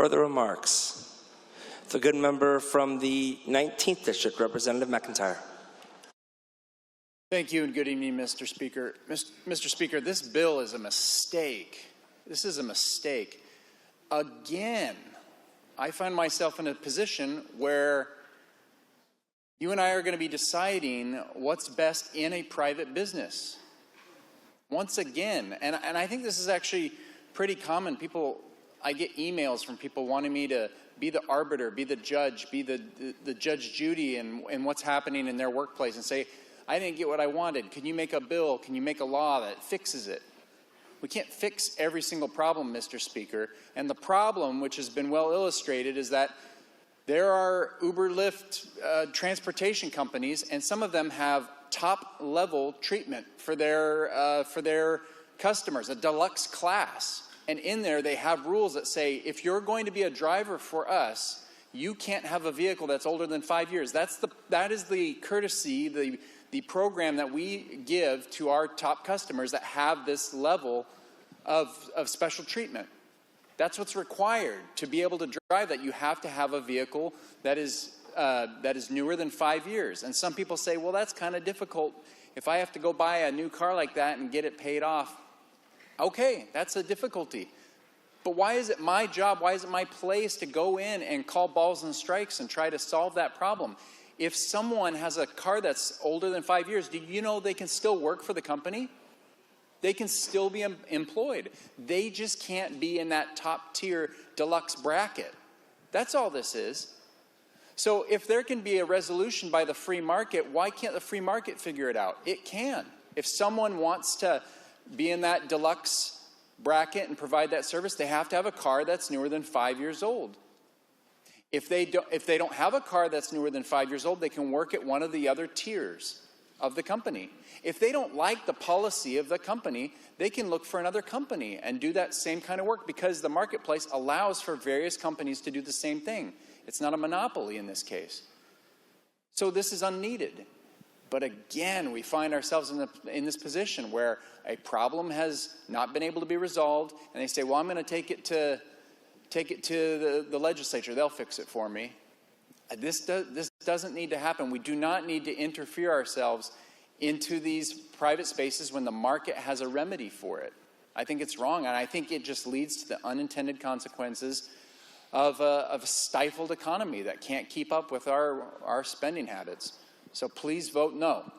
further remarks? The good member from the 19th District, Representative McEntire. Thank you and good evening, Mr. Speaker. Mr. Speaker, this bill is a mistake. This is a mistake. Again, I find myself in a position where you and I are going to be deciding what's best in a private business. Once again, and I think this is actually pretty common. I get emails from people wanting me to be the arbiter, be the judge, be the Judge Judy in what's happening in their workplace and say, I didn't get what I wanted. Can you make a bill? Can you make a law that fixes it? We can't fix every single problem, Mr. Speaker. And the problem, which has been well illustrated, is that there are Uber, Lyft transportation companies, and some of them have top-level treatment for their customers, a deluxe class. And in there, they have rules that say, if you're going to be a driver for us, you can't have a vehicle that's older than 5 years. That is the courtesy, the program that we give to our top customers that have this level of special treatment. That's what's required to be able to drive that. You have to have a vehicle that is newer than 5 years. And some people say, well, that's kind of difficult. If I have to go buy a new car like that and get it paid off, okay, that's a difficulty. But why is it my job, why is it my place to go in and call balls and strikes and try to solve that problem? If someone has a car that's older than 5 years, do you know they can still work for the company? They can still be employed. They just can't be in that top tier deluxe bracket. That's all this is. So if there can be a resolution by the free market, why can't the free market figure it out? It can. If someone wants to be in that deluxe bracket and provide that service, they have to have a car that's newer than 5 years old. If they don't have a car that's newer than 5 years old, they can work at one of the other tiers of the company. If they don't like the policy of the company, they can look for another company and do that same kind of work because the marketplace allows for various companies to do the same thing. It's not a monopoly in this case. So this is unneeded. But again, we find ourselves in this position where a problem has not been able to be resolved, and they say, well, I'm going to take it to the legislature. They'll fix it for me. This doesn't need to happen. We do not need to interfere ourselves into these private spaces when the market has a remedy for it. I think it's wrong, and I think it just leads to the unintended consequences of a stifled economy that can't keep up with our spending habits. So please vote no.